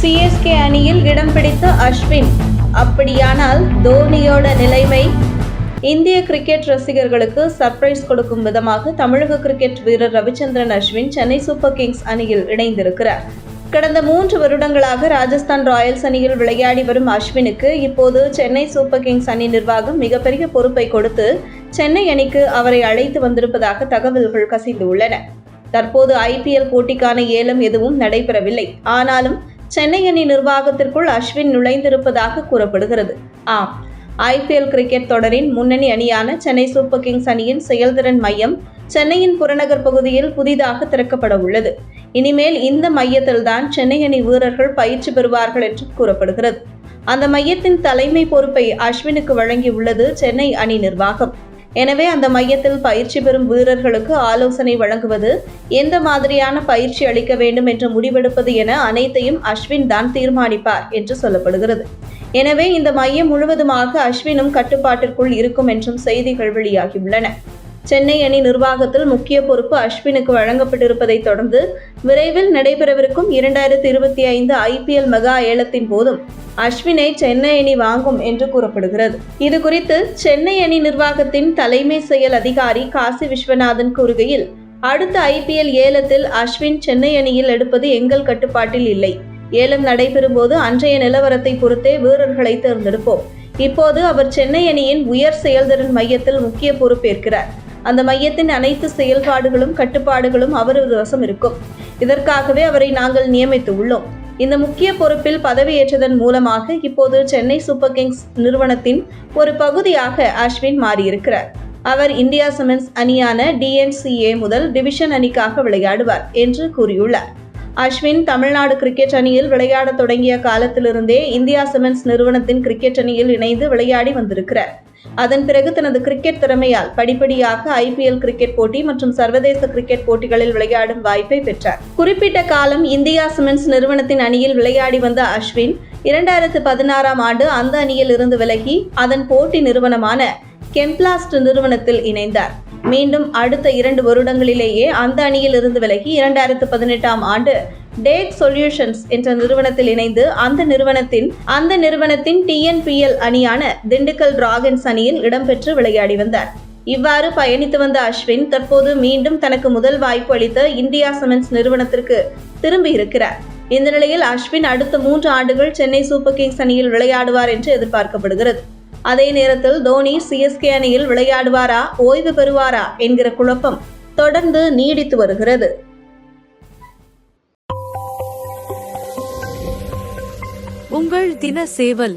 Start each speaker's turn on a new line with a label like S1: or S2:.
S1: CSK அணியில் இடம் பிடித்த அஸ்வின். அப்படியானால் தோனியோட நிலைமை? இந்திய கிரிக்கெட் ரசிகர்களுக்கு சர்ப்ரைஸ் கொடுக்கும் விதமாக தமிழக கிரிக்கெட் வீரர் ரவிச்சந்திரன் அஸ்வின் சென்னை சூப்பர் கிங்ஸ் அணியில் இணைந்திருக்கிறார். கடந்த 3 வருடங்களாக ராஜஸ்தான் ராயல்ஸ் அணியில் விளையாடி வரும் அஸ்வினுக்கு இப்போது சென்னை சூப்பர் கிங்ஸ் அணி நிர்வாகம் மிகப்பெரிய பொறுப்பை கொடுத்து சென்னை அணிக்கு அவரை அழைத்து வந்திருப்பதாக தகவல்கள் கசிந்துள்ளன. தற்போது ஐபிஎல் போட்டிக்கான ஏலம் எதுவும் நடைபெறவில்லை. ஆனாலும் சென்னை அணி நிர்வாகத்திற்குள் அஸ்வின் நுழைந்திருப்பதாக கூறப்படுகிறது. ஆம், ஐபிஎல் கிரிக்கெட் தொடரின் முன்னணி அணியான சென்னை சூப்பர் கிங்ஸ் அணியின் செயல்திறன் மையம் சென்னையின் புறநகர் பகுதியில் புதிதாக திறக்கப்பட உள்ளது. இனிமேல் இந்த மையத்தில்தான் சென்னை அணி வீரர்கள் பயிற்சி பெறுவார்கள் என்று கூறப்படுகிறது. அந்த மையத்தின் தலைமை பொறுப்பை அஸ்வினுக்கு வழங்கியுள்ளது சென்னை அணி நிர்வாகம். எனவே அந்த மையத்தில் பயிற்சி பெறும் வீரர்களுக்கு ஆலோசனை வழங்குவது, எந்த மாதிரியான பயிற்சி அளிக்க வேண்டும் என்று முடிவெடுப்பது என அனைத்தையும் அஸ்வின் தான் தீர்மானிப்பார் என்று சொல்லப்படுகிறது. எனவே இந்த மையம் முழுவதுமாக அஸ்வினும் கட்டுப்பாட்டிற்குள் இருக்கும் என்றும் செய்திகள் வெளியாகியுள்ளன. சென்னை அணி நிர்வாகத்தில் முக்கிய பொறுப்பு அஸ்வினுக்கு வழங்கப்பட்டிருப்பதை தொடர்ந்து விரைவில் நடைபெறவிருக்கும் 2025 ஐபிஎல் மெகா ஏலத்தின் போதும் அஸ்வினை சென்னை அணி வாங்கும் என்று கூறப்படுகிறது. இது குறித்து சென்னை அணி நிர்வாகத்தின் தலைமை செயல் அதிகாரி காசி விஸ்வநாதன் கூறுகையில், அடுத்த ஐபிஎல் ஏலத்தில் அஸ்வின் சென்னை அணியில் எடுப்பது எங்கள் கட்டுப்பாட்டில் இல்லை. ஏலம் நடைபெறும் போது அன்றைய நிலவரத்தை பொறுத்தே வீரர்களை தேர்ந்தெடுப்போம். இப்போது அவர் சென்னை அணியின் உயர் செயல்திறன் மையத்தில் முக்கிய பொறுப்பேற்கிறார். அந்த மையத்தின் அனைத்து செயல்பாடுகளும் கட்டுப்பாடுகளும் அவரது வசம் இருக்கும். இதற்காகவே அவரை நாங்கள் நியமித்து உள்ளோம். இந்த முக்கிய பொறுப்பில் பதவியேற்றதன் மூலமாக இப்போது சென்னை சூப்பர் கிங்ஸ் நிறுவனத்தின் ஒரு பகுதியாக அஸ்வின் மாறியிருக்கிறார். அவர் இந்தியா சிமெண்ட்ஸ் அணியான DNCA முதல் டிவிஷன் அணிக்காக விளையாடுவார் என்று கூறியுள்ளார். அஸ்வின் தமிழ்நாடு கிரிக்கெட் அணியில் விளையாட தொடங்கிய காலத்திலிருந்தே இந்தியா சிமெண்ட்ஸ் நிறுவனத்தின் கிரிக்கெட் அணியில் இணைந்து விளையாடி வந்திருக்கிறார். அதன் பிறகு தனது கிரிக்கெட் திறமையால் படிப்படியாக ஐபிஎல் கிரிக்கெட் போட்டி மற்றும் சர்வதேச கிரிக்கெட் போட்டிகளில் விளையாடும் வாய்ப்பை பெற்றார். குறிப்பிட்ட காலம் இந்தியா சிமெண்ட்ஸ் நிறுவனத்தின் அணியில் விளையாடி வந்த அஸ்வின் 2016ஆம் ஆண்டு அந்த அணியில் இருந்து விலகி அதன் போட்டி நிறுவனமான கெம்ப்ளாஸ்ட் நிறுவனத்தில் இணைந்தார். மீண்டும் அடுத்த 2 வருடங்களிலேயே அந்த அணியில் இருந்து விலகி 2018ஆம் ஆண்டு டேக் சொல்யூஷன்ஸ் என்ற நிறுவனத்தில் இணைந்து அந்த நிறுவனத்தின் TNPL அணியான திண்டுக்கல் டிராகன்ஸ் அணியில் இடம்பெற்று விளையாடி வந்தார். இவ்வாறு பயணித்து வந்த அஸ்வின் தற்போது மீண்டும் தனக்கு முதல் வாய்ப்பு அளித்த இந்தியா சிமெண்ட்ஸ் நிறுவனத்திற்கு திரும்பி இருக்கிறார். இந்த நிலையில் அஸ்வின் அடுத்த 3 ஆண்டுகள் சென்னை சூப்பர் கிங்ஸ் அணியில் விளையாடுவார் என்று எதிர்பார்க்கப்படுகிறது. அதே நேரத்தில் தோனி சிஎஸ்கே அணியில் விளையாடுவாரா, ஓய்வு பெறுவாரா என்கிற குழப்பம் தொடர்ந்து நீடித்து வருகிறது.
S2: உங்கள் தின சேவல்